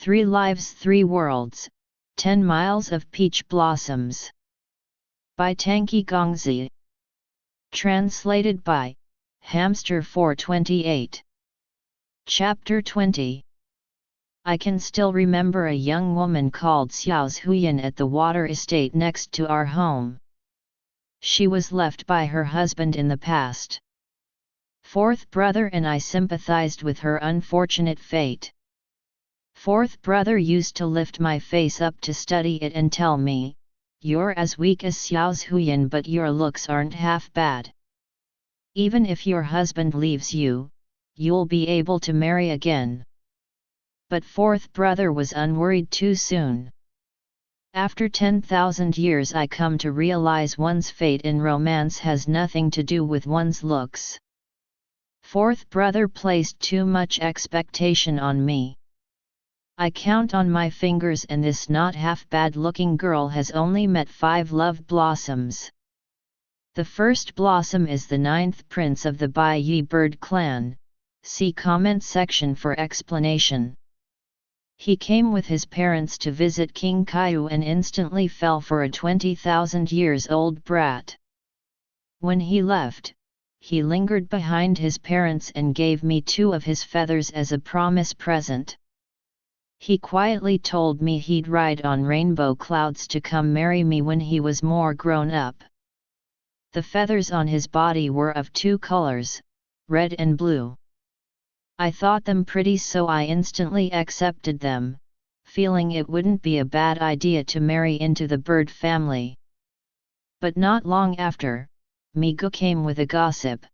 3 Lives 3 Worlds, 10 Miles of Peach Blossoms. By Tangqi Gongzi. Translated by Hamster 428. Chapter 20. I can still remember a young woman called Xiao Huyan at the water estate next to our home. She was left by her husband in the past. Fourth brother and I sympathized with her unfortunate fate. Fourth brother used to lift my face up to study it and tell me, "You're as weak as Xiao Huyan, but your looks aren't half bad. Even if your husband leaves you, you'll be able to marry again." But fourth brother was unworried too soon. After 10,000 years I come to realize one's fate in romance has nothing to do with one's looks. Fourth brother placed too much expectation on me. I count on my fingers, and this not half bad looking girl has only met 5 love blossoms. The first blossom is the 9th prince of the Bai Yi bird clan. See comment section for explanation. He came with his parents to visit King Kaiyu and instantly fell for a 20,000 years old brat. When he left, he lingered behind his parents and gave me 2 of his feathers as a promise present. He quietly told me he'd ride on rainbow clouds to come marry me when he was more grown up. The feathers on his body were of 2 colors, red and blue. I thought them pretty, so I instantly accepted them, feeling it wouldn't be a bad idea to marry into the bird family. But not long after, Migu came with a gossip.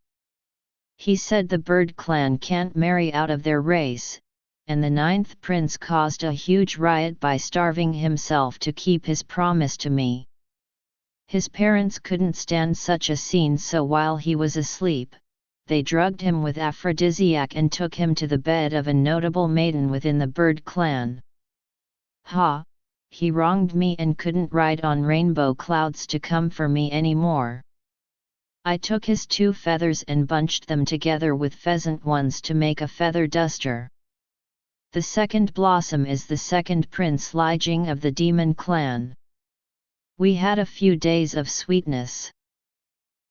He said the bird clan can't marry out of their race, and the 9th prince caused a huge riot by starving himself to keep his promise to me. His parents couldn't stand such a scene, so while he was asleep, they drugged him with aphrodisiac and took him to the bed of a notable maiden within the bird clan. He wronged me and couldn't ride on rainbow clouds to come for me anymore. I took his 2 feathers and bunched them together with pheasant ones to make a feather duster. The second blossom is the 2nd prince Li Jing of the demon clan. We had a few days of sweetness.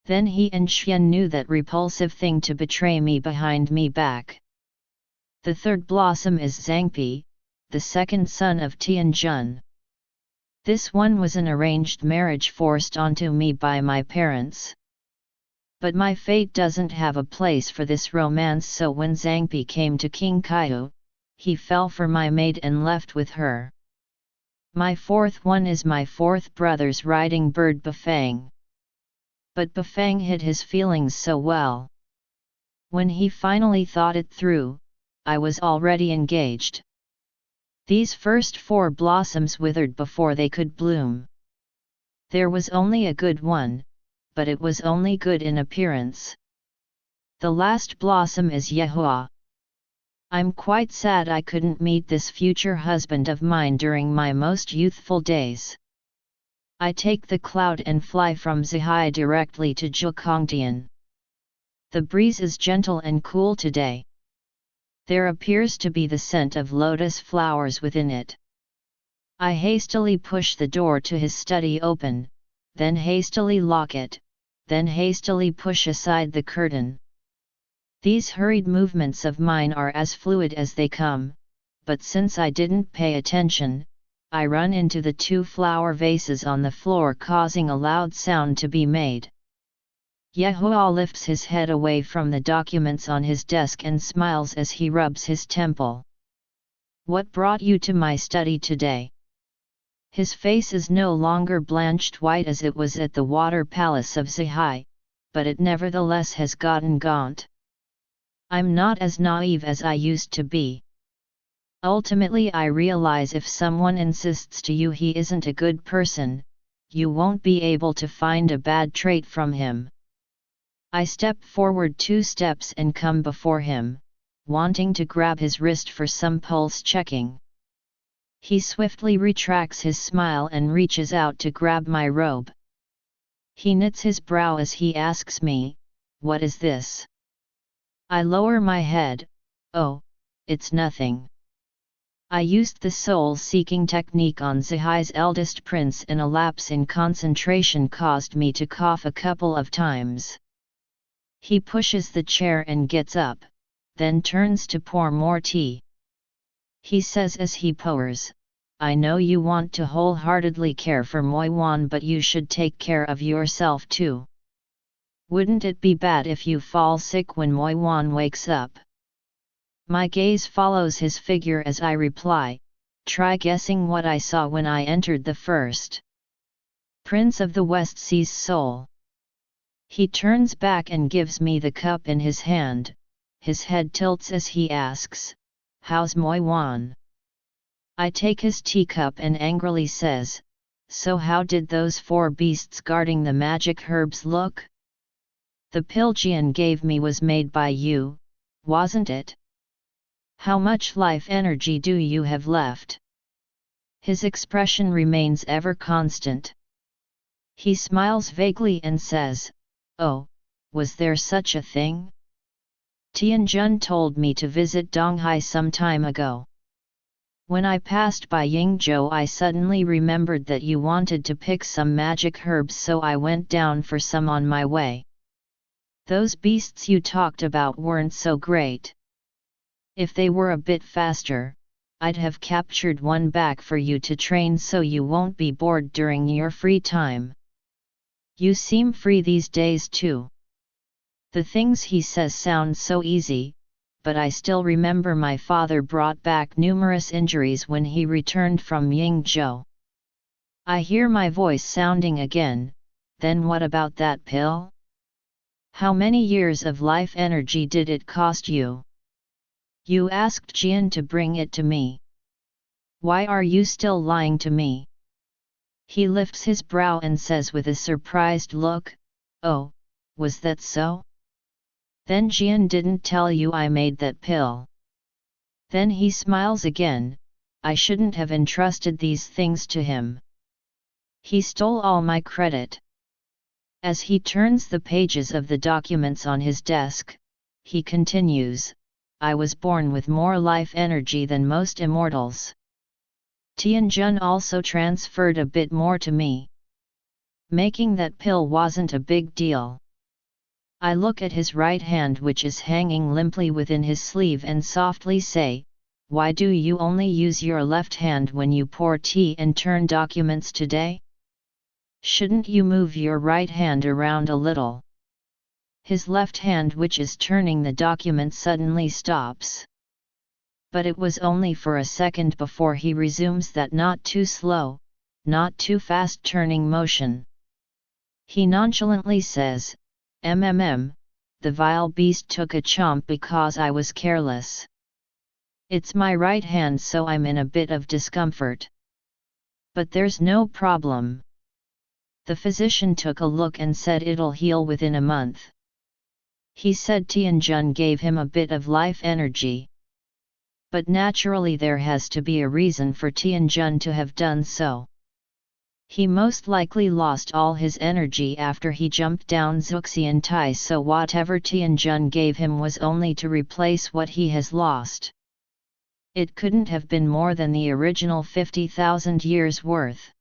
Then he and Xian knew that repulsive thing to betray me behind me back. The 3rd blossom is Zhangpi, the 2nd son of Tianjun. This one was an arranged marriage forced onto me by my parents. But my fate doesn't have a place for this romance, so when Zhangpi came to King Kaiyu, he fell for my maid and left with her. My 4th one is my 4th brother's riding bird Bafang. But Bafang hid his feelings so well. When he finally thought it through, I was already engaged. These first 4 blossoms withered before they could bloom. There was only a good one, but it was only good in appearance. The last blossom is Yehua. I'm quite sad I couldn't meet this future husband of mine during my most youthful days. I take the cloud and fly from Zihai directly to Zhuangtian. The breeze is gentle and cool today. There appears to be the scent of lotus flowers within it. I hastily push the door to his study open, then hastily lock it, then hastily push aside the curtain. These hurried movements of mine are as fluid as they come, but since I didn't pay attention, I run into the 2 flower vases on the floor, causing a loud sound to be made. Yehua lifts his head away from the documents on his desk and smiles as he rubs his temple. "What brought you to my study today?" His face is no longer blanched white as it was at the water palace of Zihai, but it nevertheless has gotten gaunt. I'm not as naive as I used to be. Ultimately I realize if someone insists to you he isn't a good person, you won't be able to find a bad trait from him. I step forward 2 steps and come before him, wanting to grab his wrist for some pulse checking. He swiftly retracts his smile and reaches out to grab my robe. He knits his brow as he asks me, "What is this?" I lower my head, "Oh, it's nothing." I used the soul-seeking technique on Zihai's eldest prince, and a lapse in concentration caused me to cough a couple of times. He pushes the chair and gets up, then turns to pour more tea. He says as he pours, "I know you want to wholeheartedly care for Moiwan, but you should take care of yourself too. Wouldn't it be bad if you fall sick when Moiwan wakes up?" My gaze follows his figure as I reply, "Try guessing what I saw when I entered the first Prince of the West Sea's soul." He turns back and gives me the cup in his hand. His head tilts as he asks, "How's Moiwan?" I take his teacup and angrily says, "So how did those 4 beasts guarding the magic herbs look? The pill Jian gave me was made by you, wasn't it? How much life energy do you have left?" His expression remains ever constant. He smiles vaguely and says, "Oh, was there such a thing? Tianjun told me to visit Donghai some time ago. When I passed by Yingzhou, I suddenly remembered that you wanted to pick some magic herbs, so I went down for some on my way. Those beasts you talked about weren't so great. If they were a bit faster, I'd have captured one back for you to train so you won't be bored during your free time. You seem free these days too." The things he says sound so easy, but I still remember my father brought back numerous injuries when he returned from Yingzhou. I hear my voice sounding again, "Then what about that pill? How many years of life energy did it cost you? You asked Jian to bring it to me. Why are you still lying to me?" He lifts his brow and says with a surprised look, "Oh, was that so? Then Jian didn't tell you I made that pill." Then he smiles again, "I shouldn't have entrusted these things to him. He stole all my credit." As he turns the pages of the documents on his desk, he continues, "I was born with more life energy than most immortals. Tianjun also transferred a bit more to me. Making that pill wasn't a big deal." I look at his right hand, which is hanging limply within his sleeve, and softly say, "Why do you only use your left hand when you pour tea and turn documents today? Shouldn't you move your right hand around a little?" His left hand, which is turning the document, suddenly stops. But it was only for a second before he resumes that not too slow, not too fast turning motion. He nonchalantly says, The vile beast took a chomp because I was careless. It's my right hand, so I'm in a bit of discomfort. But there's no problem. The physician took a look and said it'll heal within a month. He said Tianjun gave him a bit of life energy. But naturally there has to be a reason for Tianjun to have done so. He most likely lost all his energy after he jumped down Zuxian Tai, so whatever Tianjun gave him was only to replace what he has lost. It couldn't have been more than the original 50,000 years worth.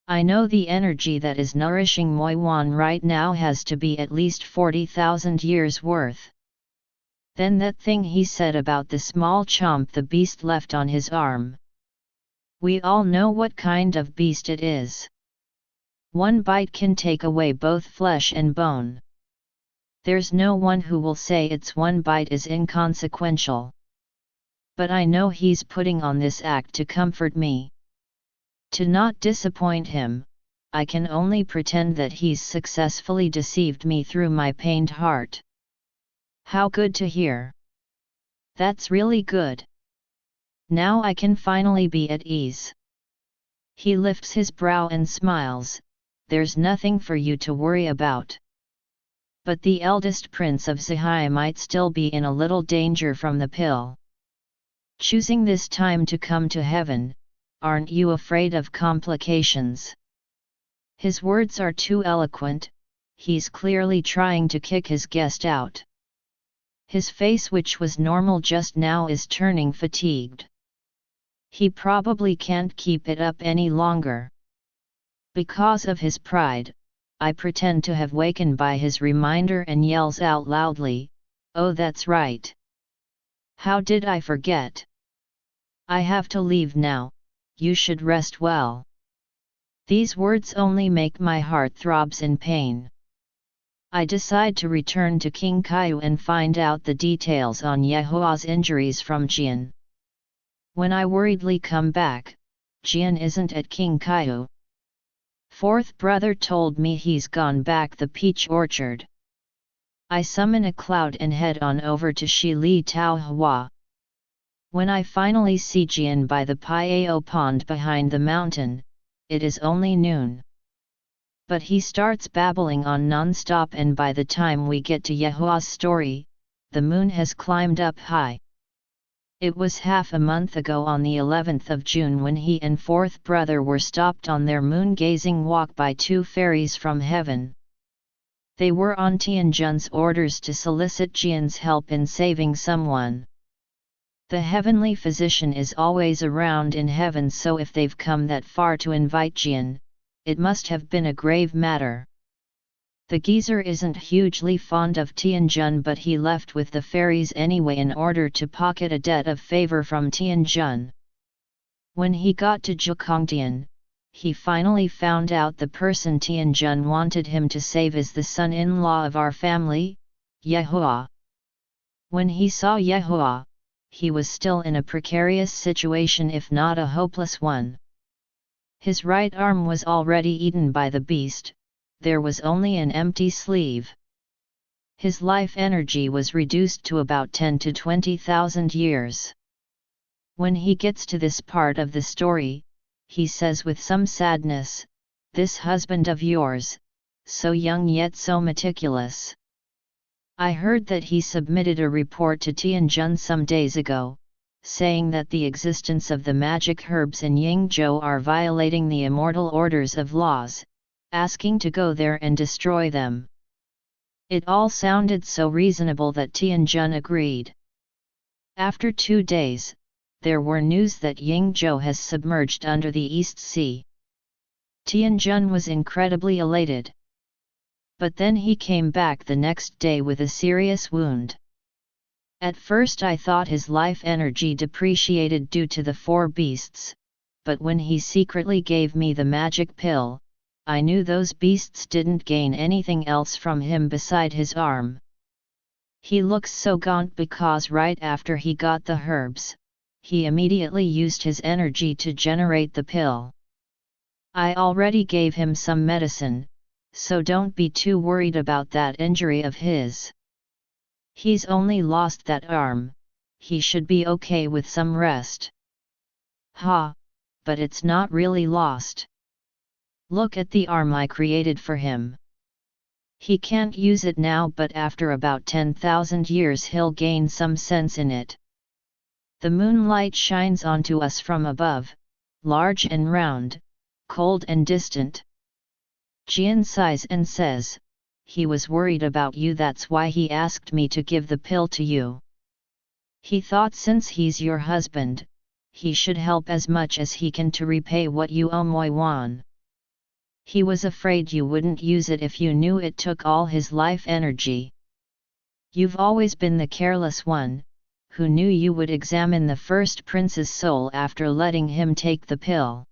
I know the energy that is nourishing Moiwan right now has to be at least 40,000 years worth. Then that thing he said about the small chomp the beast left on his arm. We all know what kind of beast it is. One bite can take away both flesh and bone. There's no one who will say its one bite is inconsequential. But I know he's putting on this act to comfort me. To not disappoint him, I can only pretend that he's successfully deceived me through my pained heart. How good to hear. That's really good. Now I can finally be at ease. He lifts his brow and smiles. There's nothing for you to worry about. But the eldest prince of Zihai might still be in a little danger from the pill. Choosing this time to come to heaven, aren't you afraid of complications? His words are too eloquent. He's clearly trying to kick his guest out. His face, which was normal just now, is turning fatigued. He probably can't keep it up any longer. Because of his pride, I pretend to have wakened by his reminder and yells out loudly, "Oh, that's right. How did I forget? I have to leave now, you should rest well." These words only make my heart throbs in pain. I decide to return to King Kaiyu and find out the details on Yehua's injuries from Jian. When I worriedly come back, Jian isn't at King Kaiyu. Fourth brother told me he's gone back the peach orchard. I summon a cloud and head on over to Shili Tao Hua. When I finally see Jian by the Piao pond behind the mountain, it is only noon. But he starts babbling on non-stop, and by the time we get to Yehua's story, the moon has climbed up high. It was half a month ago on the 11th of June when he and fourth brother were stopped on their moon-gazing walk by two fairies from heaven. They were on Tianjun's orders to solicit Jian's help in saving someone. The heavenly physician is always around in heaven, so if they've come that far to invite Jian, it must have been a grave matter. The geezer isn't hugely fond of Tianjun, but he left with the fairies anyway in order to pocket a debt of favor from Tianjun. When he got to Zhukongtian, he finally found out the person Tianjun wanted him to save is the son-in-law of our family, Yehua. When he saw Yehua, he was still in a precarious situation, if not a hopeless one. His right arm was already eaten by the beast. There was only an empty sleeve. His life energy was reduced to about 10 to 20,000 years. When he gets to this part of the story, he says with some sadness, "This husband of yours, so young yet so meticulous." I heard that he submitted a report to Tianjun some days ago, saying that the existence of the magic herbs in Yingzhou are violating the immortal orders of laws, asking to go there and destroy them. It all sounded so reasonable that Tianjun agreed. After 2 days, there were news that Yingzhou has submerged under the East Sea. Tianjun was incredibly elated. But then he came back the next day with a serious wound. At first I thought his life energy depreciated due to the 4 beasts, but when he secretly gave me the magic pill, I knew those beasts didn't gain anything else from him beside his arm. He looks so gaunt because right after he got the herbs, he immediately used his energy to generate the pill. I already gave him some medicine, so don't be too worried about that injury of his. He's only lost that arm, he should be okay with some rest. Ha, but it's not really lost. Look at the arm I created for him. He can't use it now, but after about 10,000 years he'll gain some sense in it. The moonlight shines onto us from above, large and round, cold and distant. Jian sighs and says, "He was worried about you, that's why he asked me to give the pill to you. He thought since he's your husband, he should help as much as he can to repay what you owe Moi Wan. He was afraid you wouldn't use it if you knew it took all his life energy. You've always been the careless one, who knew you would examine the first prince's soul after letting him take the pill.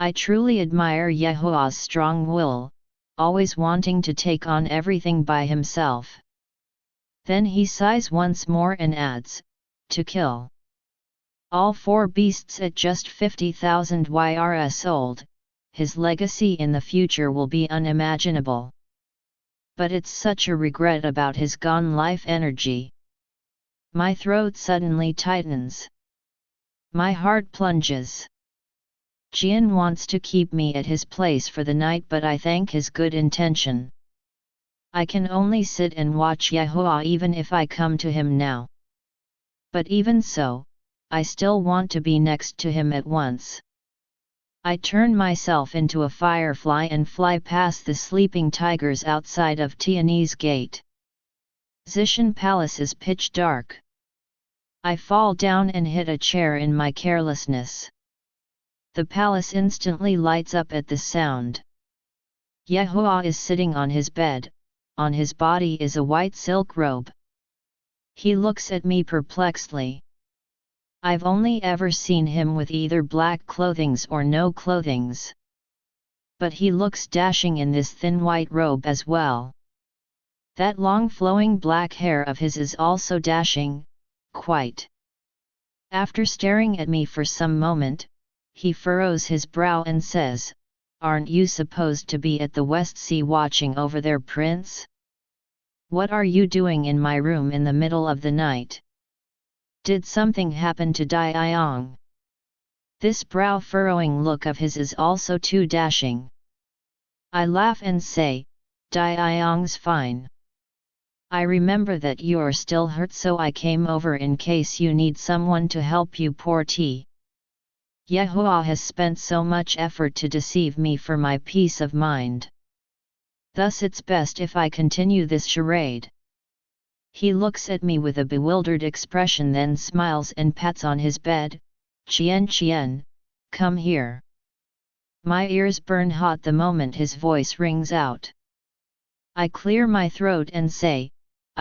I truly admire Yehua's strong will, always wanting to take on everything by himself." Then he sighs once more and adds, "To kill all 4 beasts at just 50,000 YRS old, his legacy in the future will be unimaginable. But it's such a regret about his gone life energy." My throat suddenly tightens. My heart plunges. Jian wants to keep me at his place for the night, but I thank his good intention. I can only sit and watch Yehua even if I come to him now. But even so, I still want to be next to him at once. I turn myself into a firefly and fly past the sleeping tigers outside of Tianese Gate. Zishan Palace is pitch dark. I fall down and hit a chair in my carelessness. The palace instantly lights up at the sound. Yehua is sitting on his bed, on his body is a white silk robe. He looks at me perplexedly. I've only ever seen him with either black clothings or no clothings. But he looks dashing in this thin white robe as well. That long flowing black hair of his is also dashing, quite. After staring at me for some moment, he furrows his brow and says, "Aren't you supposed to be at the West Sea watching over there, Prince? What are you doing in my room in the middle of the night? Did something happen to Dai Iong?" This brow-furrowing look of his is also too dashing. I laugh and say, "Dai Iong's fine. I remember that you're still hurt, so I came over in case you need someone to help you pour tea. Yehua has spent so much effort to deceive me for my peace of mind. Thus it's best if I continue this charade." He looks at me with a bewildered expression, then smiles and pats on his bed. "Qian, come here." My ears burn hot the moment his voice rings out. I clear my throat and say,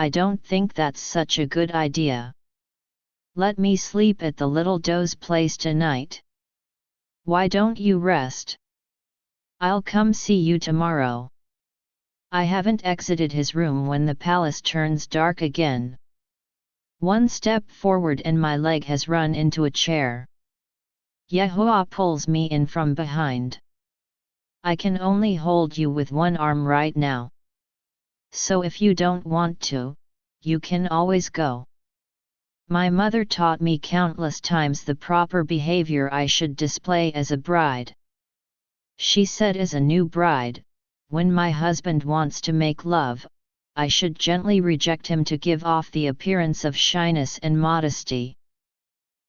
"I don't think that's such a good idea. Let me sleep at the little doe's place tonight. Why don't you rest? I'll come see you tomorrow." I haven't exited his room when the palace turns dark again. One step forward and my leg has run into a chair. Yehua pulls me in from behind. "I can only hold you with one arm right now. So if you don't want to, you can always go. My mother taught me countless times the proper behavior I should display as a bride. She said as a new bride, when my husband wants to make love, I should gently reject him to give off the appearance of shyness and modesty."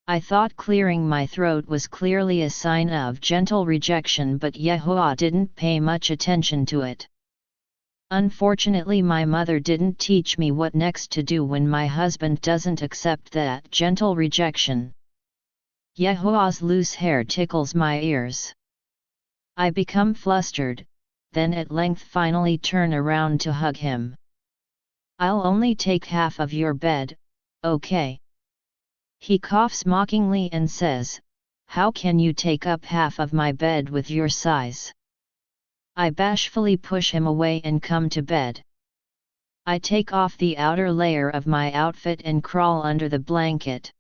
I thought clearing my throat was clearly a sign of gentle rejection, but Yehua didn't pay much attention to it. Unfortunately, my mother didn't teach me what next to do when my husband doesn't accept that gentle rejection. Yehua's loose hair tickles my ears. I become flustered, then at length finally turn around to hug him. "I'll only take half of your bed, okay?" He coughs mockingly and says, "How can you take up half of my bed with your size?" I bashfully push him away and come to bed. I take off the outer layer of my outfit and crawl under the blanket.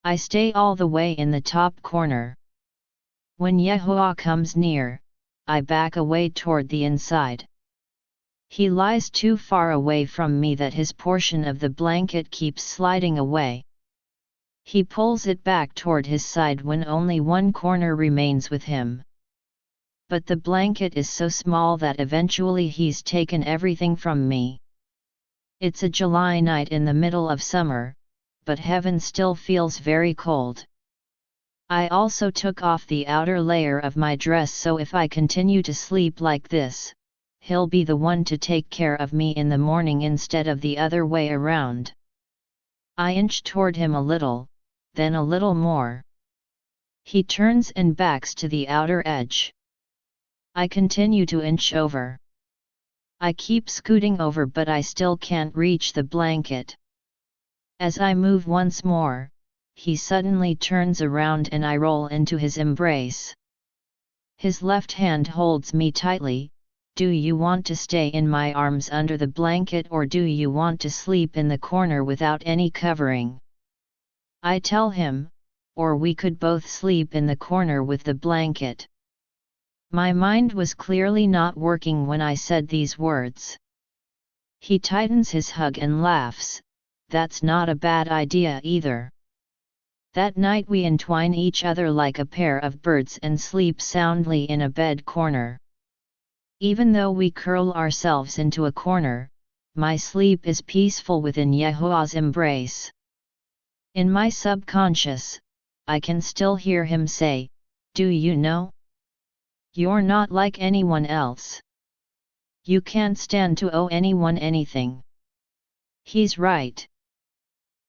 I stay all the way in the top corner. When Yehua comes near, I back away toward the inside. He lies too far away from me that his portion of the blanket keeps sliding away. He pulls it back toward his side when only one corner remains with him. But the blanket is so small that eventually he's taken everything from me. It's a July night in the middle of summer, but heaven still feels very cold. I also took off the outer layer of my dress, so if I continue to sleep like this, he'll be the one to take care of me in the morning instead of the other way around. I inch toward him a little, then a little more. He turns and backs to the outer edge. I continue to inch over. I keep scooting over, but I still can't reach the blanket. As I move once more, he suddenly turns around and I roll into his embrace. His left hand holds me tightly. "Do you want to stay in my arms under the blanket, or do you want to sleep in the corner without any covering?" I tell him, "Or we could both sleep in the corner with the blanket." My mind was clearly not working when I said these words. He tightens his hug and laughs. "That's not a bad idea either." That night we entwine each other like a pair of birds and sleep soundly in a bed corner. Even though we curl ourselves into a corner, my sleep is peaceful within Yehua's embrace. In my subconscious, I can still hear him say, "Do you know? You're not like anyone else. You can't stand to owe anyone anything." He's right.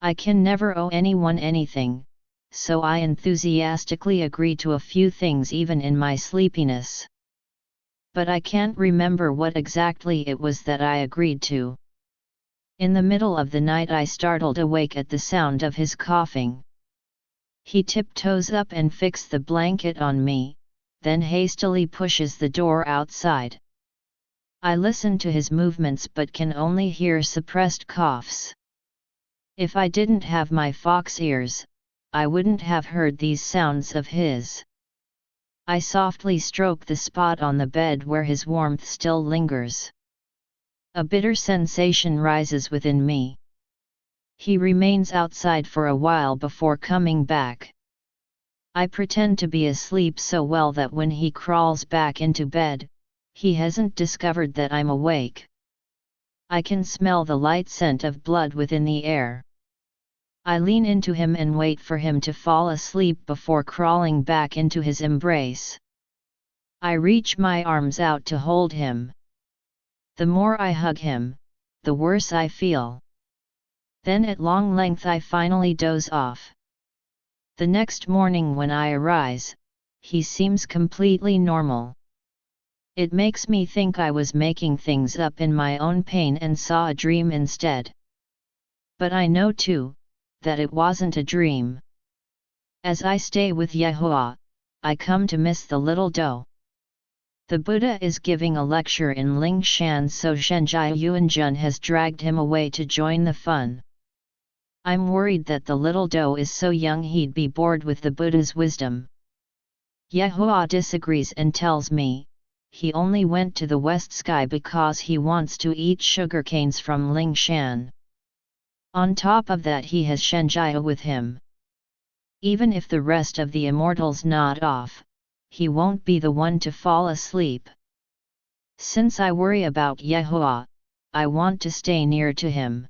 I can never owe anyone anything, so I enthusiastically agree to a few things even in my sleepiness. But I can't remember what exactly it was that I agreed to. In the middle of the night I startled awake at the sound of his coughing. He tiptoes up and fixes the blanket on me, then hastily pushes the door outside. I listen to his movements but can only hear suppressed coughs. If I didn't have my fox ears, I wouldn't have heard these sounds of his. I softly stroke the spot on the bed where his warmth still lingers. A bitter sensation rises within me. He remains outside for a while before coming back. I pretend to be asleep so well that when he crawls back into bed, he hasn't discovered that I'm awake. I can smell the light scent of blood within the air. I lean into him and wait for him to fall asleep before crawling back into his embrace. I reach my arms out to hold him. The more I hug him, the worse I feel. Then at long length I finally doze off. The next morning when I arise, he seems completely normal. It makes me think I was making things up in my own pain and saw a dream instead. But I know too, that it wasn't a dream. As I stay with Yehoah, I come to miss the little doe. The Buddha is giving a lecture in Lingshan, so Shenjia Yuanjun has dragged him away to join the fun. I'm worried that the little doe is so young he'd be bored with the Buddha's wisdom. Yehoah disagrees and tells me, he only went to the west sky because he wants to eat sugarcanes from Lingshan. On top of that he has Shenjia with him. Even if the rest of the immortals nod off, he won't be the one to fall asleep. Since I worry about Yehoah, I want to stay near to him.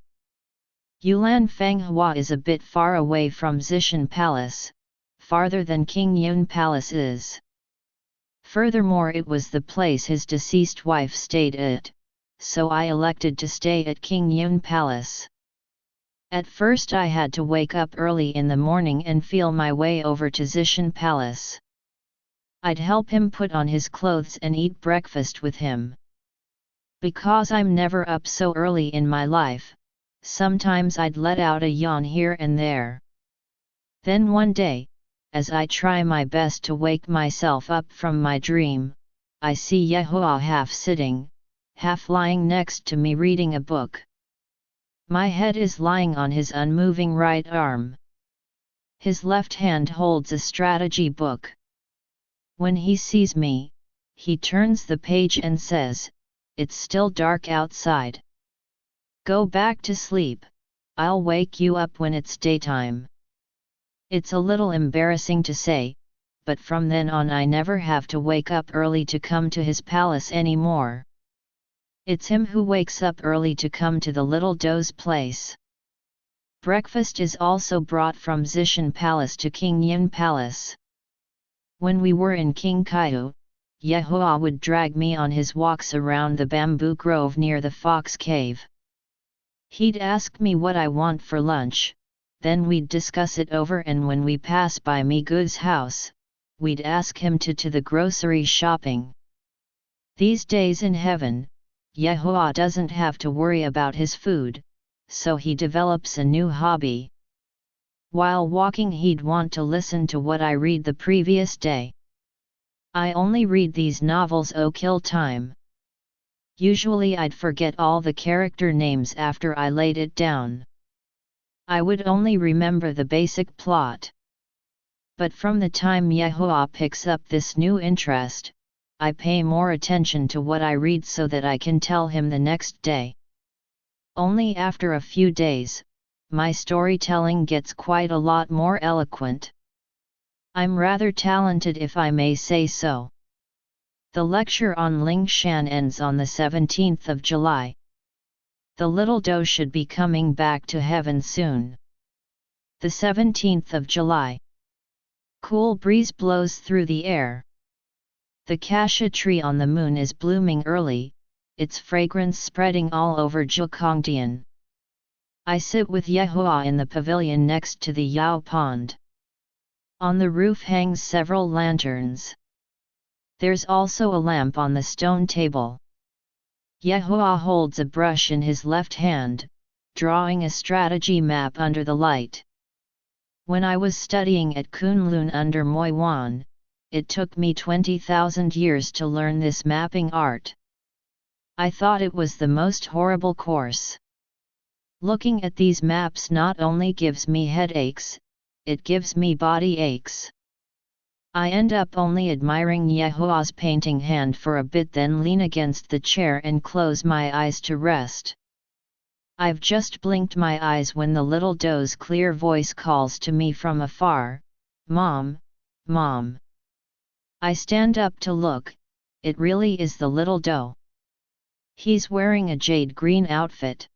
Yulan Fanghua is a bit far away from Zishan Palace, farther than King Yun Palace is. Furthermore, it was the place his deceased wife stayed at, so I elected to stay at King Yun Palace. At first I had to wake up early in the morning and feel my way over to Zishan Palace. I'd help him put on his clothes and eat breakfast with him. Because I'm never up so early in my life, sometimes I'd let out a yawn here and there. Then one day, as I try my best to wake myself up from my dream, I see Yehoah half sitting, half lying next to me reading a book. My head is lying on his unmoving right arm. His left hand holds a strategy book. When he sees me, he turns the page and says, "It's still dark outside. Go back to sleep, I'll wake you up when it's daytime." It's a little embarrassing to say, but from then on I never have to wake up early to come to his palace anymore. It's him who wakes up early to come to the little doe's place. Breakfast is also brought from Zishan Palace to King Yun Palace. When we were in King Kaiu, Yehoah would drag me on his walks around the bamboo grove near the fox cave. He'd ask me what I want for lunch, then we'd discuss it over, and when we pass by Migu's house, we'd ask him to the grocery shopping. These days in heaven, Yehoah doesn't have to worry about his food, so he develops a new hobby. While walking he'd want to listen to what I read the previous day. I only read these novels to kill time. Usually I'd forget all the character names after I laid it down. I would only remember the basic plot. But from the time Yehoah picks up this new interest, I pay more attention to what I read so that I can tell him the next day. Only after a few days, my storytelling gets quite a lot more eloquent. I'm rather talented, if I may say so. The lecture on Lingshan ends on the 17th of July. The little doe should be coming back to heaven soon. The 17th of July. Cool breeze blows through the air. The cassia tree on the moon is blooming early, its fragrance spreading all over Zhejiang. I sit with Yehua in the pavilion next to the Yao pond. On the roof hangs several lanterns. There's also a lamp on the stone table. Yehua holds a brush in his left hand, drawing a strategy map under the light. When I was studying at Kunlun under Moi Wan, it took me 20,000 years to learn this mapping art. I thought it was the most horrible course. Looking at these maps not only gives me headaches, it gives me body aches. I end up only admiring Yehua's painting hand for a bit, then lean against the chair and close my eyes to rest. I've just blinked my eyes when the little doe's clear voice calls to me from afar, "Mom, Mom." I stand up to look, it really is the little doe. He's wearing a jade green outfit.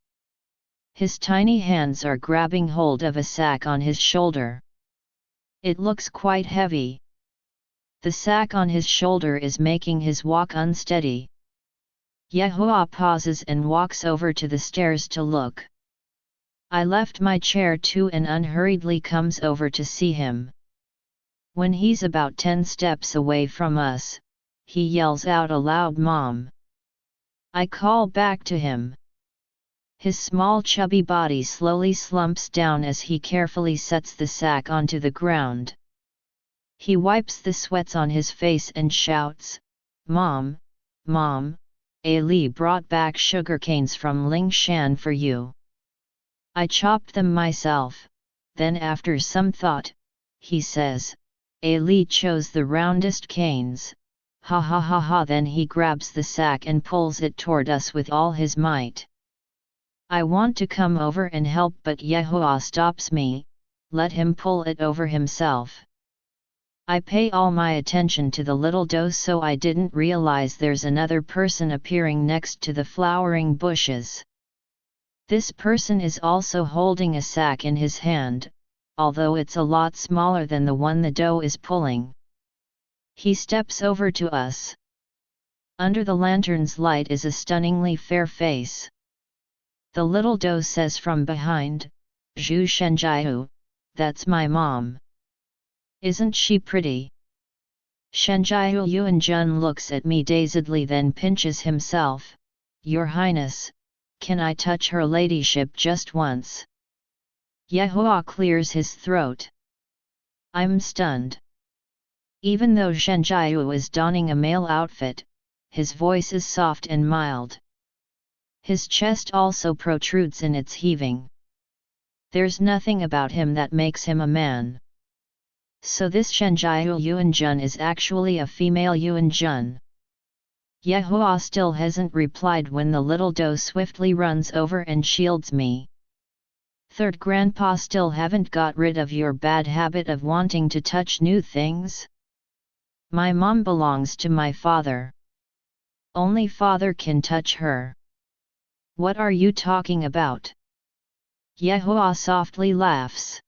His tiny hands are grabbing hold of a sack on his shoulder. It looks quite heavy. The sack on his shoulder is making his walk unsteady. Yehua pauses and walks over to the stairs to look. I left my chair too and unhurriedly comes over to see him. When he's about 10 steps away from us, he yells out aloud, "Mom!" I call back to him. His small chubby body slowly slumps down as he carefully sets the sack onto the ground. He wipes the sweats on his face and shouts, "Mom, Mom, Ali brought back sugarcanes from Lingshan for you. I chopped them myself." Then after some thought, he says, "Ali chose the roundest canes, ha ha ha ha." Then he grabs the sack and pulls it toward us with all his might. I want to come over and help, but Yehua stops me, "Let him pull it over himself." I pay all my attention to the little doe, so I didn't realize there's another person appearing next to the flowering bushes. This person is also holding a sack in his hand, although it's a lot smaller than the one the doe is pulling. He steps over to us. Under the lantern's light is a stunningly fair face. The little doe says from behind, "Zhu Shenjiu, that's my mom. Isn't she pretty?" Shenjiu Yuanjun looks at me dazedly, then pinches himself, "Your Highness, can I touch her ladyship just once?" Yehua clears his throat. I'm stunned. Even though Shenjiu is donning a male outfit, his voice is soft and mild. His chest also protrudes in its heaving. There's nothing about him that makes him a man. So this Shenjiu Yuanjun is actually a female Yuanjun. Yehua still hasn't replied when the little doe swiftly runs over and shields me. "Third grandpa, still haven't got rid of your bad habit of wanting to touch new things? My mom belongs to my father. Only father can touch her." "What are you talking about?" Yehua softly laughs.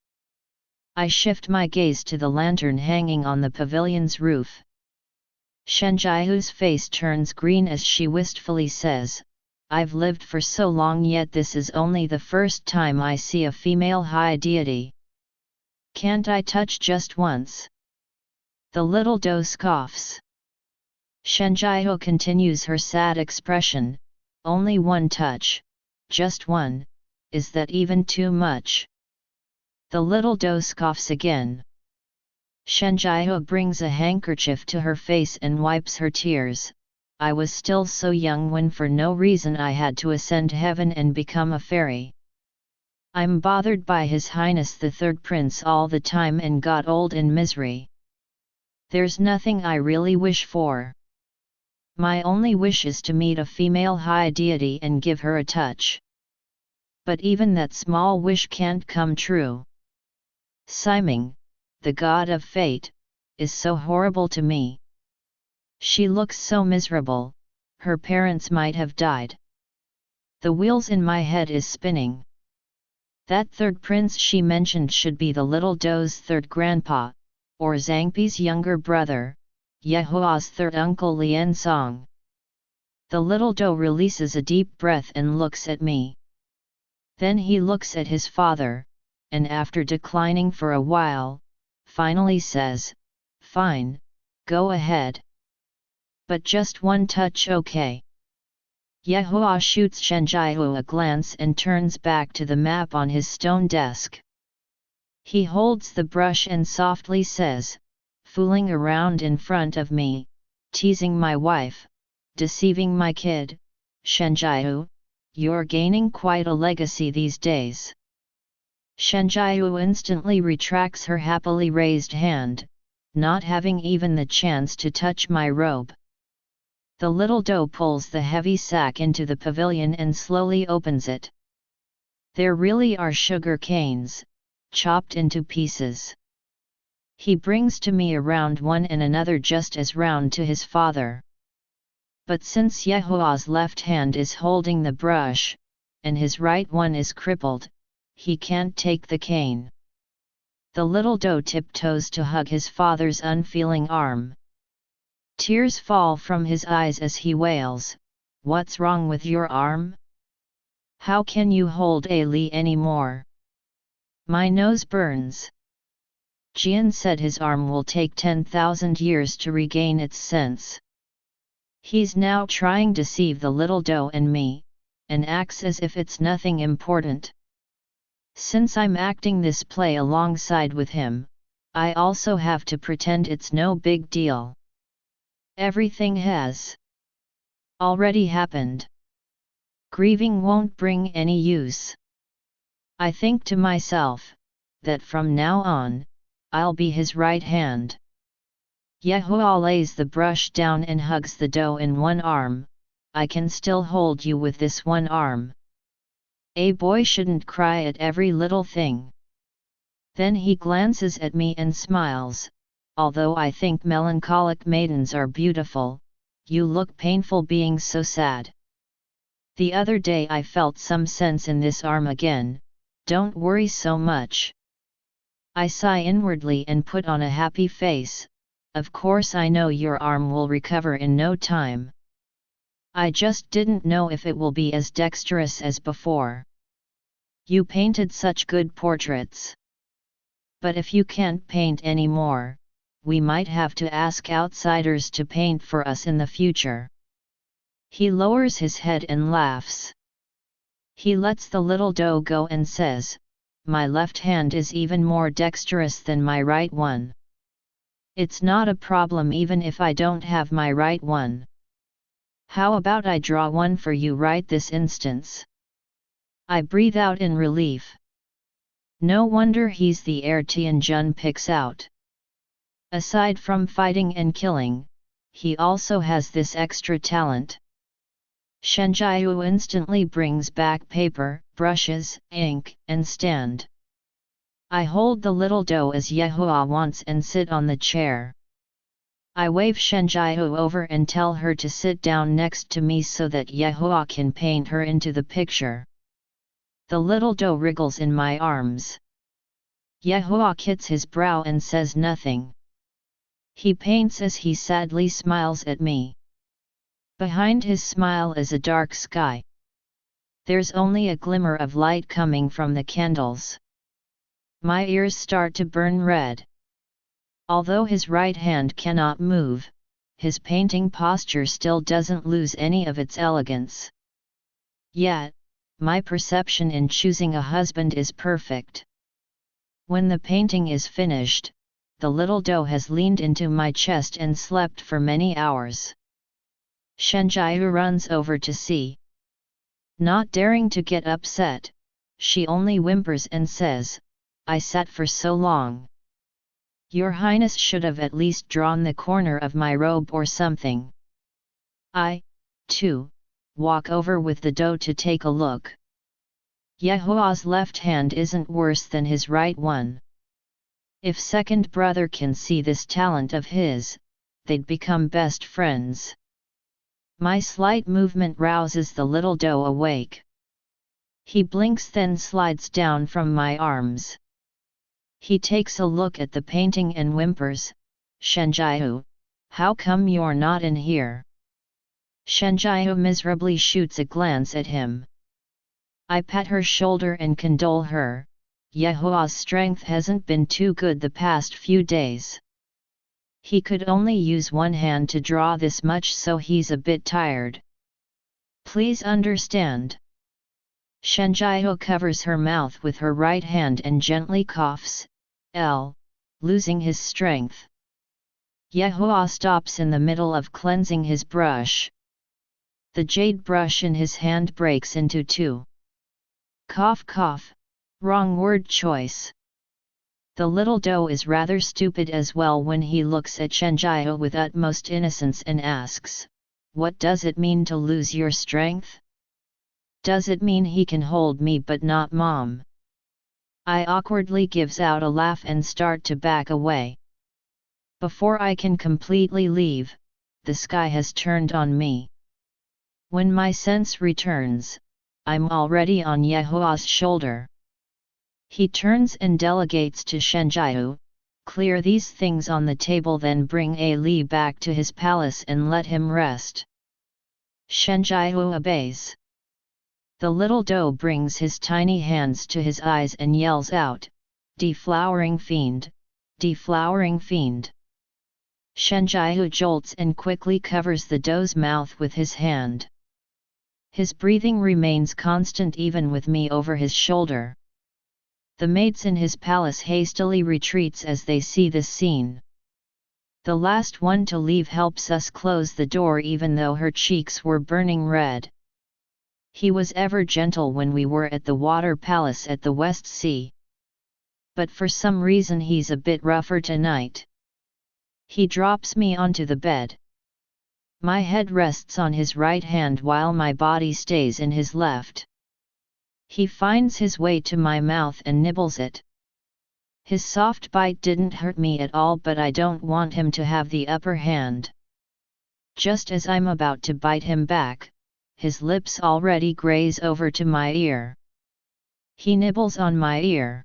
I shift my gaze to the lantern hanging on the pavilion's roof. Shenjiu's face turns green as she wistfully says, "I've lived for so long, yet this is only the first time I see a female high deity. Can't I touch just once?" The little doe scoffs. Shenjiu continues her sad expression, "Only one touch, just one, is that even too much?" The little doe scoffs again. Shenjiu brings a handkerchief to her face and wipes her tears. "I was still so young when for no reason I had to ascend heaven and become a fairy. I'm bothered by His Highness the Third Prince all the time and got old in misery. There's nothing I really wish for. My only wish is to meet a female high deity and give her a touch. But even that small wish can't come true. Siming, the god of fate, is so horrible to me. She looks so miserable, her parents might have died. The wheels in my head is spinning. That third prince she mentioned should be the little doe's third grandpa, or Zhangpi's younger brother, Yehua's third uncle Lian Song." The little doe releases a deep breath and looks at me. Then he looks at his father, and after declining for a while, finally says, "Fine, go ahead. But just one touch, okay?" Yehua shoots Shenjiao a glance and turns back to the map on his stone desk. He holds the brush and softly says, "Fooling around in front of me, teasing my wife, deceiving my kid, Shenjiao, you're gaining quite a legacy these days." Shenjiao instantly retracts her happily raised hand, not having even the chance to touch my robe. The little doe pulls the heavy sack into the pavilion and slowly opens it. There really are sugar canes, chopped into pieces. He brings to me a round one and another just as round to his father. But since Yehua's left hand is holding the brush, and his right one is crippled, he can't take the cane. The little doe tiptoes to hug his father's unfeeling arm. Tears fall from his eyes as he wails, "What's wrong with your arm? How can you hold a li anymore? My nose burns." Jian said his arm will take 10,000 years to regain its sense. He's now trying to deceive the little doe and me, and acts as if it's nothing important. Since I'm acting this play alongside with him, I also have to pretend it's no big deal. Everything has already happened. Grieving won't bring any use. I think to myself, that from now on, I'll be his right hand. Yehua lays the brush down and hugs the doe in one arm. "I can still hold you with this one arm. A boy shouldn't cry at every little thing." Then he glances at me and smiles, "Although I think melancholic maidens are beautiful, you look painful being so sad. The other day I felt some sense in this arm again, don't worry so much." I sigh inwardly and put on a happy face. "Of course I know your arm will recover in no time. I just didn't know if it will be as dexterous as before. You painted such good portraits. But if you can't paint anymore, we might have to ask outsiders to paint for us in the future." He lowers his head and laughs. He lets the little doe go and says, "My left hand is even more dexterous than my right one. It's not a problem even if I don't have my right one. How about I draw one for you right this instance?" I breathe out in relief. No wonder he's the heir Tianjun picks out. Aside from fighting and killing, he also has this extra talent. Shenjiao instantly brings back paper, brushes, ink, and stand. I hold the little doe as Yehua wants and sit on the chair. I wave Shenjiao over and tell her to sit down next to me so that Yehua can paint her into the picture. The little doe wriggles in my arms. Yehua kits his brow and says nothing. He paints as he sadly smiles at me. Behind his smile is a dark sky. There's only a glimmer of light coming from the candles. My ears start to burn red. Although his right hand cannot move, his painting posture still doesn't lose any of its elegance. Yet, my perception in choosing a husband is perfect. When the painting is finished, the little doe has leaned into my chest and slept for many hours. Shenjiao runs over to see. Not daring to get upset, she only whimpers and says, "I sat for so long. Your Highness should have at least drawn the corner of my robe or something." I, too, walk over with the doe to take a look. Yehua's left hand isn't worse than his right one. If second brother can see this talent of his, they'd become best friends. My slight movement rouses the little doe awake. He blinks then slides down from my arms. He takes a look at the painting and whimpers, "Shenjiao, how come you're not in here?" Shenjiao miserably shoots a glance at him. I pat her shoulder and condole her. Yehua's strength hasn't been too good the past few days. He could only use one hand to draw this much, so he's a bit tired. Please understand. Shenjiao covers her mouth with her right hand and gently coughs, losing his strength. Yehua stops in the middle of cleansing his brush. The jade brush in his hand breaks into two. Cough cough, wrong word choice. The little doe is rather stupid as well when he looks at Shenjiao with utmost innocence and asks, "What does it mean to lose your strength? Does it mean he can hold me but not mom?" I awkwardly gives out a laugh and start to back away. Before I can completely leave, the sky has turned on me. When my sense returns, I'm already on Yehua's shoulder. He turns and delegates to Shenjiao, "Clear these things on the table, then bring A Li back to his palace and let him rest." Shenjiao obeys. The little doe brings his tiny hands to his eyes and yells out, "Deflowering fiend! Deflowering fiend!" Shenjiao jolts and quickly covers the doe's mouth with his hand. His breathing remains constant even with me over his shoulder. The maids in his palace hastily retreats as they see this scene. The last one to leave helps us close the door even though her cheeks were burning red. He was ever gentle when we were at the water palace at the West Sea. But for some reason he's a bit rougher tonight. He drops me onto the bed. My head rests on his right hand while my body stays in his left. He finds his way to my mouth and nibbles it. His soft bite didn't hurt me at all, but I don't want him to have the upper hand. Just as I'm about to bite him back, his lips already graze over to my ear. He nibbles on my ear.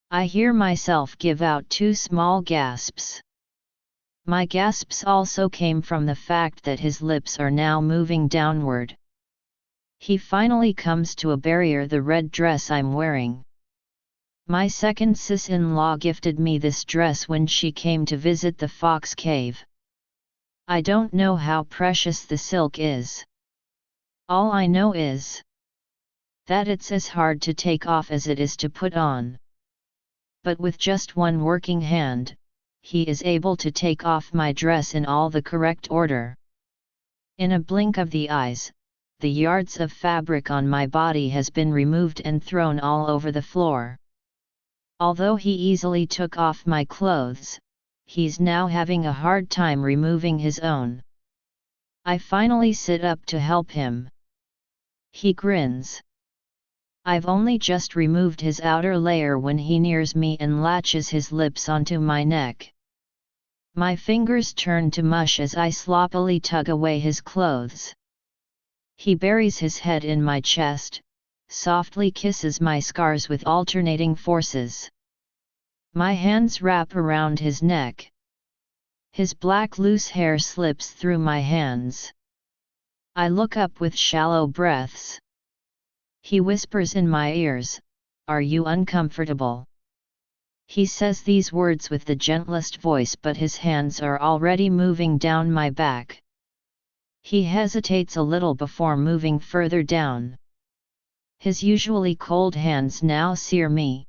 I hear myself give out two small gasps. My gasps also came from the fact that his lips are now moving downward. He finally comes to a barrier, the red dress I'm wearing. My second sis-in-law gifted me this dress when she came to visit the fox cave. I don't know how precious the silk is. All I know is that it's as hard to take off as it is to put on. But with just one working hand, he is able to take off my dress in all the correct order. In a blink of the eyes, the yards of fabric on my body has been removed and thrown all over the floor. Although he easily took off my clothes, he's now having a hard time removing his own. I finally sit up to help him. He grins. I've only just removed his outer layer when he nears me and latches his lips onto my neck. My fingers turn to mush as I sloppily tug away his clothes. He buries his head in my chest, softly kisses my scars with alternating forces. My hands wrap around his neck. His black loose hair slips through my hands. I look up with shallow breaths. He whispers in my ears, "Are you uncomfortable?" He says these words with the gentlest voice, but his hands are already moving down my back. He hesitates a little before moving further down. His usually cold hands now sear me.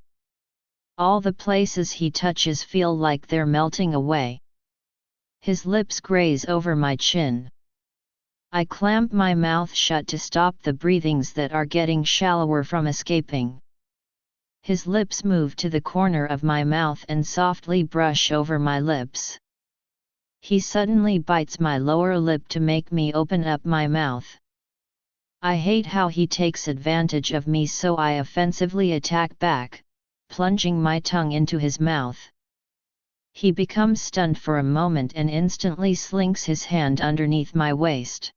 All the places he touches feel like they're melting away. His lips graze over my chin. I clamp my mouth shut to stop the breathings that are getting shallower from escaping. His lips move to the corner of my mouth and softly brush over my lips. He suddenly bites my lower lip to make me open up my mouth. I hate how he takes advantage of me, so I offensively attack back, plunging my tongue into his mouth. He becomes stunned for a moment and instantly slinks his hand underneath my waist.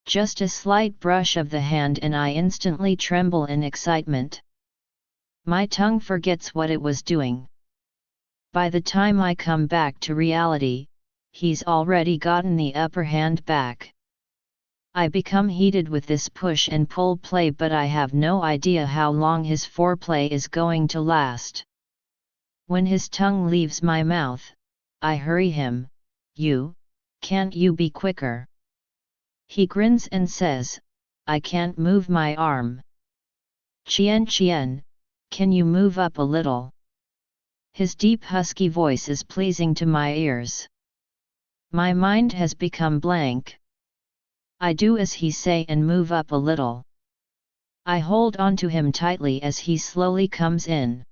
Just a slight brush of the hand and I instantly tremble in excitement. My tongue forgets what it was doing. By the time I come back to reality, he's already gotten the upper hand back. I become heated with this push and pull play, but I have no idea how long his foreplay is going to last. When his tongue leaves my mouth, I hurry him. Can't you be quicker? He grins and says, I can't move my arm. Qian, can you move up a little? His deep husky voice is pleasing to my ears. My mind has become blank. I do as he say and move up a little. I hold on to him tightly as he slowly comes in.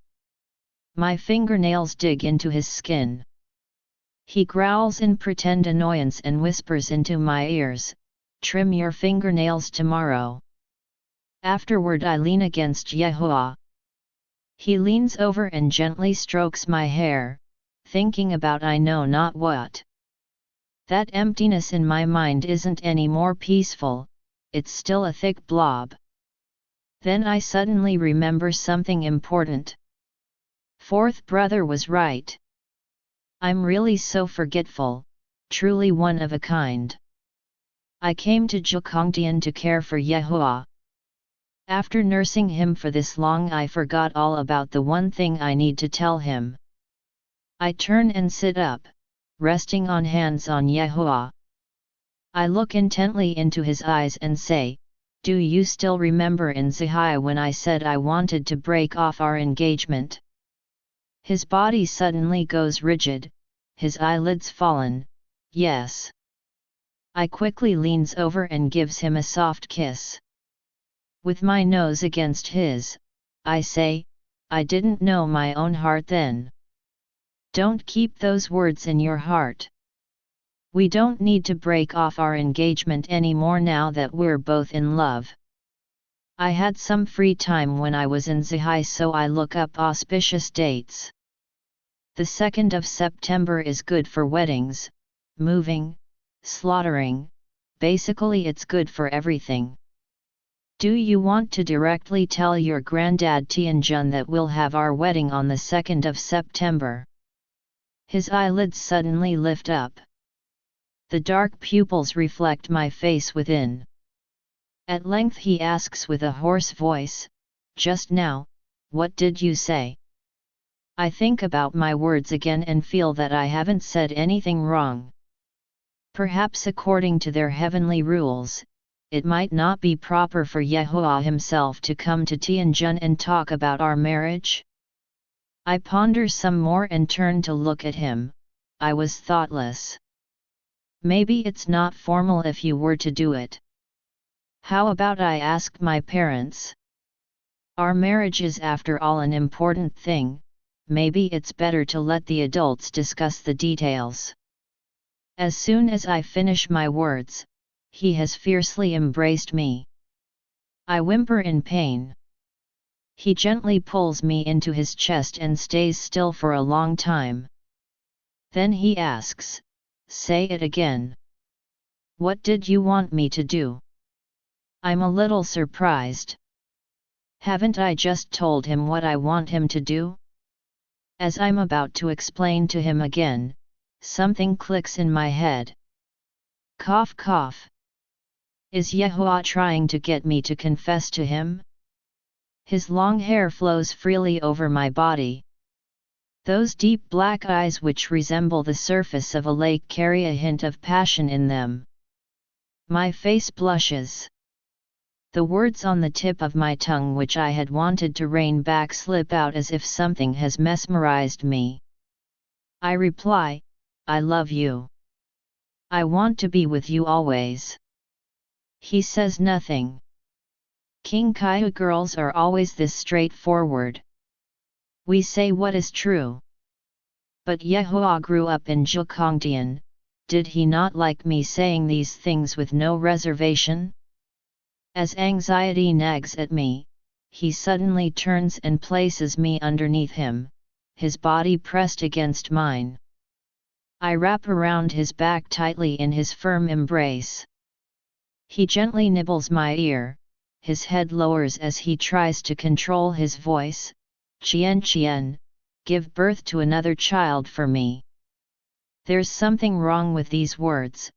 My fingernails dig into his skin. He growls in pretend annoyance and whispers into my ears, trim your fingernails tomorrow. Afterward I lean against Yehua. He leans over and gently strokes my hair, thinking about I know not what. That emptiness in my mind isn't any more peaceful, it's still a thick blob. Then I suddenly remember something important. Fourth brother was right. I'm really so forgetful, truly one of a kind. I came to Zhikongtian to care for Yehua. After nursing him for this long, I forgot all about the one thing I need to tell him. I turn and sit up, resting on hands on Yehua. I look intently into his eyes and say, do you still remember in Zihai when I said I wanted to break off our engagement? His body suddenly goes rigid, his eyelids fallen. Yes. I quickly leans over and gives him a soft kiss. With my nose against his, I say, I didn't know my own heart then. Don't keep those words in your heart. We don't need to break off our engagement anymore now that we're both in love. I had some free time when I was in Zihai, so I look up auspicious dates. The 2nd of September is good for weddings, moving, slaughtering, basically it's good for everything. Do you want to directly tell your granddad Tianjun that we'll have our wedding on the 2nd of September? His eyelids suddenly lift up. The dark pupils reflect my face within. At length he asks with a hoarse voice, just now, what did you say? I think about my words again and feel that I haven't said anything wrong. Perhaps according to their heavenly rules, it might not be proper for Yehua himself to come to Tianjun and talk about our marriage? I ponder some more and turn to look at him. I was thoughtless. Maybe it's not formal if you were to do it. How about I ask my parents? Our marriage is after all an important thing, maybe it's better to let the adults discuss the details. As soon as I finish my words, he has fiercely embraced me. I whimper in pain. He gently pulls me into his chest and stays still for a long time. Then he asks, say it again. What did you want me to do? I'm a little surprised. Haven't I just told him what I want him to do? As I'm about to explain to him again, something clicks in my head. Cough cough. Is Yehua trying to get me to confess to him? His long hair flows freely over my body. Those deep black eyes which resemble the surface of a lake carry a hint of passion in them. My face blushes. The words on the tip of my tongue which I had wanted to rein back slip out as if something has mesmerized me. I reply, I love you. I want to be with you always. He says nothing. Qingkai girls are always this straightforward. We say what is true. But Yehua grew up in Zhikongtian, did he not like me saying these things with no reservation? As anxiety nags at me, he suddenly turns and places me underneath him, his body pressed against mine. I wrap around his back tightly in his firm embrace. He gently nibbles my ear, his head lowers as he tries to control his voice. Qian, give birth to another child for me. There's something wrong with these words,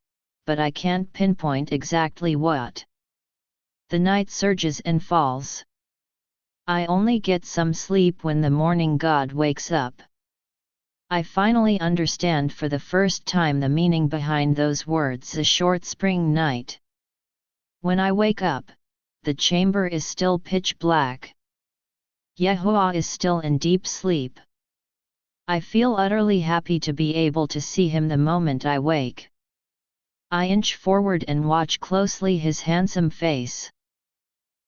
but I can't pinpoint exactly what. The night surges and falls. I only get some sleep when the morning god wakes up. I finally understand for the first time the meaning behind those words, a short spring night. When I wake up, the chamber is still pitch black. Yehoah is still in deep sleep. I feel utterly happy to be able to see him the moment I wake. I inch forward and watch closely his handsome face.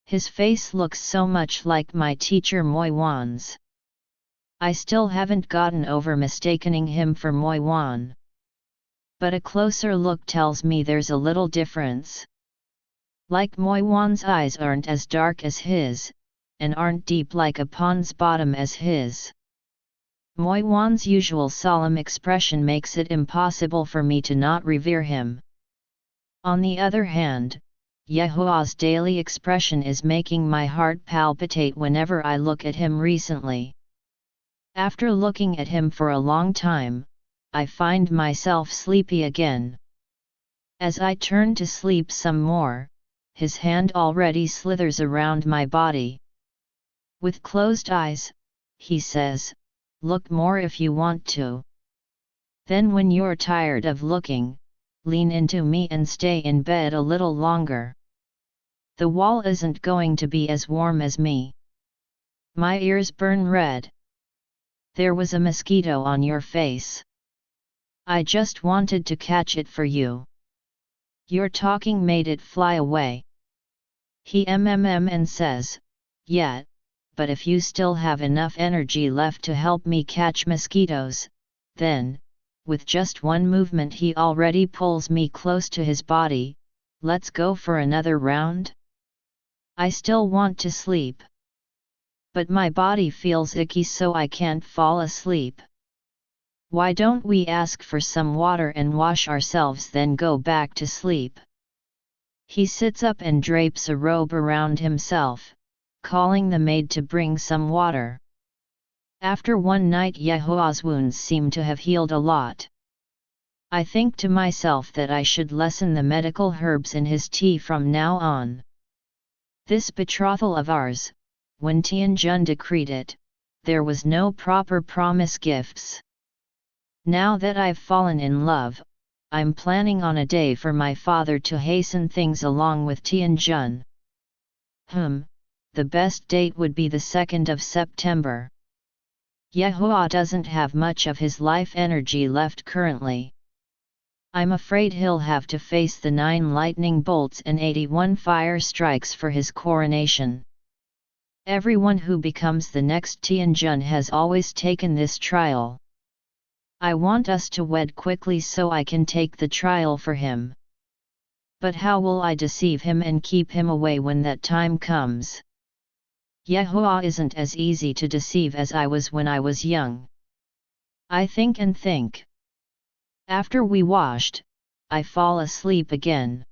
His face looks so much like my teacher Moi Wan's. I still haven't gotten over mistaking him for Moi Wan. But a closer look tells me there's a little difference. Like Moi Wan's eyes aren't as dark as his, and aren't deep like a pond's bottom as his. Moi Wan's usual solemn expression makes it impossible for me to not revere him. On the other hand, Yehoah's daily expression is making my heart palpitate whenever I look at him recently. After looking at him for a long time, I find myself sleepy again. As I turn to sleep some more, his hand already slithers around my body. With closed eyes, he says, "Look more if you want to. Then when you're tired of looking, lean into me and stay in bed a little longer. The wall isn't going to be as warm as me." My ears burn red. "There was a mosquito on your face. I just wanted to catch it for you. Your talking made it fly away." He and says, "Yeah, but if you still have enough energy left to help me catch mosquitoes, then," with just one movement he already pulls me close to his body, "let's go for another round?" I still want to sleep. But my body feels icky, so I can't fall asleep. "Why don't we ask for some water and wash ourselves, then go back to sleep?" He sits up and drapes a robe around himself, calling the maid to bring some water. After one night, Yehoah's wounds seem to have healed a lot. I think to myself that I should lessen the medical herbs in his tea from now on. This betrothal of ours, when Tianjun decreed it, there was no proper promise gifts. Now that I've fallen in love, I'm planning on a day for my father to hasten things along with Tianjun. The best date would be the 2nd of September. Yehoah doesn't have much of his life energy left currently. I'm afraid he'll have to face the 9 lightning bolts and 81 fire strikes for his coronation. Everyone who becomes the next Tianjun has always taken this trial. I want us to wed quickly so I can take the trial for him. But how will I deceive him and keep him away when that time comes? Yehoah isn't as easy to deceive as I was when I was young. I think and think. After we washed, I fall asleep again.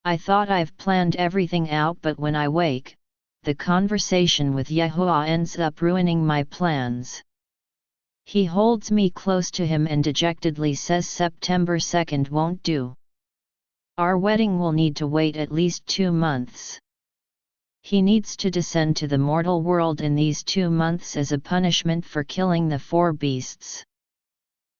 I thought I've planned everything out, but when I wake, the conversation with Yehoah ends up ruining my plans. He holds me close to him and dejectedly says September 2nd won't do. Our wedding will need to wait at least 2 months. He needs to descend to the mortal world in these 2 months as a punishment for killing the 4 beasts.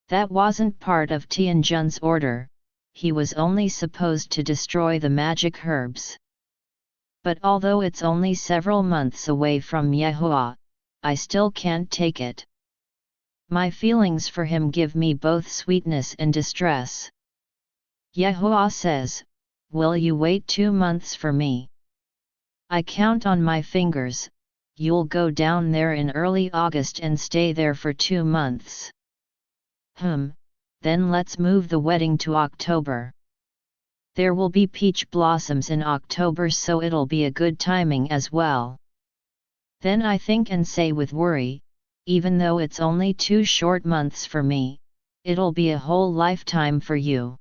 That wasn't part of Tianjun's order, he was only supposed to destroy the magic herbs. But although it's only several months away from Yehoah, I still can't take it. My feelings for him give me both sweetness and distress. Yehoah says, "Will you wait 2 months for me?" I count on my fingers. "You'll go down there in early August and stay there for 2 months. Then let's move the wedding to October. There will be peach blossoms in October, so it'll be a good timing as well." Then I think and say with worry, "Even though it's only 2 short months for me, it'll be a whole lifetime for you.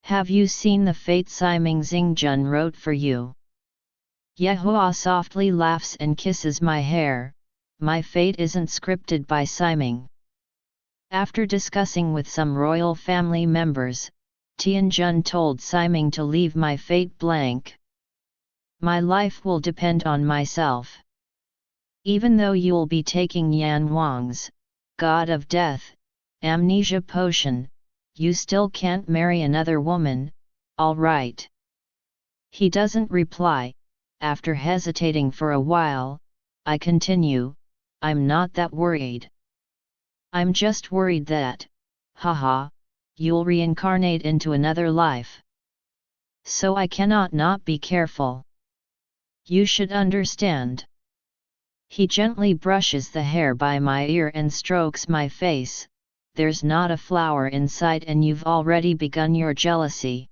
Have you seen the fate Siming Xingjun wrote for you?" Yehoah softly laughs and kisses my hair. "My fate isn't scripted by Siming." After discussing with some royal family members, Tianjun told Siming to leave my fate blank. My life will depend on myself. Even though you'll be taking Yan Wang's, God of Death, amnesia potion, you still can't marry another woman, all right. He doesn't reply. After hesitating for a while, I continue, I'm not that worried. I'm just worried that, haha, you'll reincarnate into another life. So I cannot not be careful. You should understand. He gently brushes the hair by my ear and strokes my face. There's not a flower in sight and you've already begun your jealousy.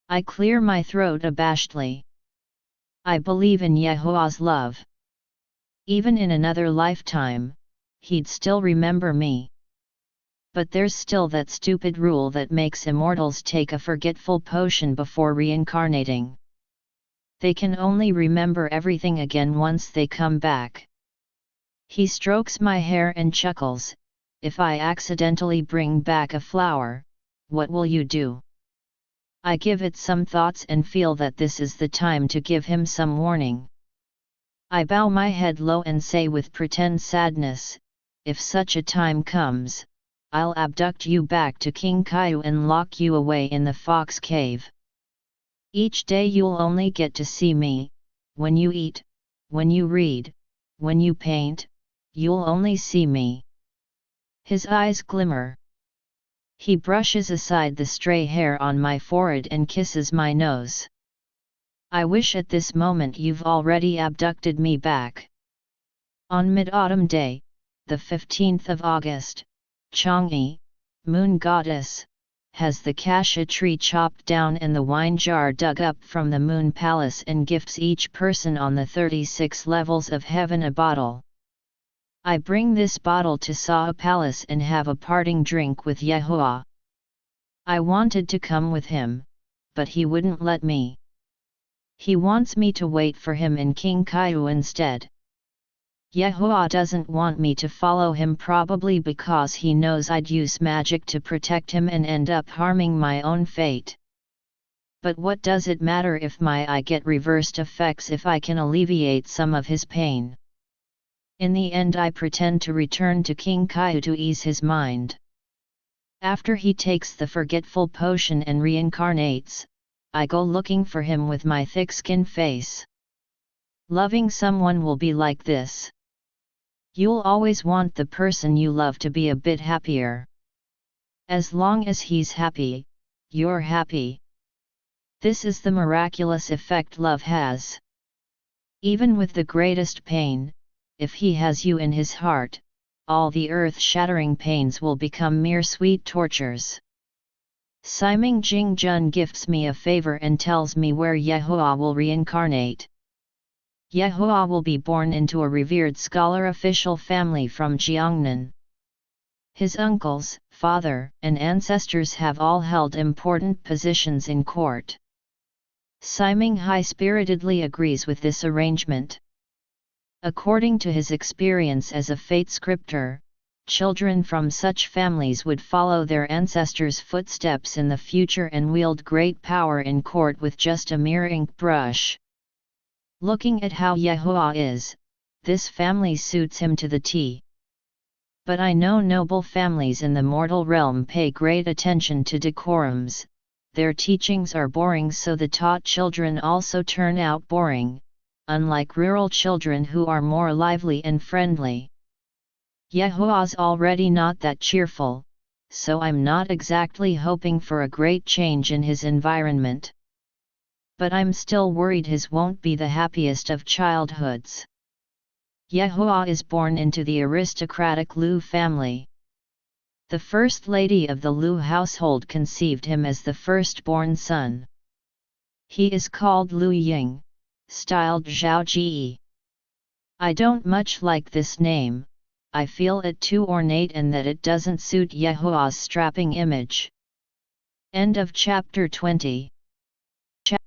I clear my throat abashedly. I believe in Yehoah's love. Even in another lifetime, he'd still remember me. But there's still that stupid rule that makes immortals take a forgetful potion before reincarnating. They can only remember everything again once they come back. He strokes my hair and chuckles. If I accidentally bring back a flower, what will you do? I give it some thoughts and feel that this is the time to give him some warning. I bow my head low and say with pretend sadness, if such a time comes, I'll abduct you back to King Kaiu and lock you away in the fox cave. Each day you'll only get to see me, when you eat, when you read, when you paint, you'll only see me. His eyes glimmer. He brushes aside the stray hair on my forehead and kisses my nose. I wish at this moment you've already abducted me back. On Mid-Autumn Day, the 15th of August, Tangqi, moon goddess, has the cassia tree chopped down and the wine jar dug up from the moon palace and gifts each person on the 36 levels of heaven a bottle. I bring this bottle to Sa'a Palace and have a parting drink with Yehoah. I wanted to come with him, but he wouldn't let me. He wants me to wait for him in King Kaiu instead. Yehoah doesn't want me to follow him probably because he knows I'd use magic to protect him and end up harming my own fate. But what does it matter if I get reversed effects if I can alleviate some of his pain? In the end I pretend to return to King Kaiu to ease his mind. After he takes the forgetful potion and reincarnates, I go looking for him with my thick-skinned face. Loving someone will be like this. You'll always want the person you love to be a bit happier. As long as he's happy, you're happy. This is the miraculous effect love has. Even with the greatest pain, if he has you in his heart, all the earth-shattering pains will become mere sweet tortures. Siming Jingjun gifts me a favor and tells me where Yehoah will reincarnate. Yehoah will be born into a revered scholar official family from Jiangnan. His uncles, father, and ancestors have all held important positions in court. Siming high-spiritedly agrees with this arrangement. According to his experience as a fate scripter, children from such families would follow their ancestors' footsteps in the future and wield great power in court with just a mere ink brush. Looking at how Yehoah is, this family suits him to the T. But I know noble families in the mortal realm pay great attention to decorums. Their teachings are boring, so the taught children also turn out boring, unlike rural children who are more lively and friendly. Yehoah's already not that cheerful, so I'm not exactly hoping for a great change in his environment. But I'm still worried his won't be the happiest of childhoods. Yehoah is born into the aristocratic Lu family. The first lady of the Lu household conceived him as the firstborn son. He is called Lu Ying, styled Zhao Ji. I don't much like this name. I feel it too ornate and that it doesn't suit Yehoah's strapping image. End of chapter 20.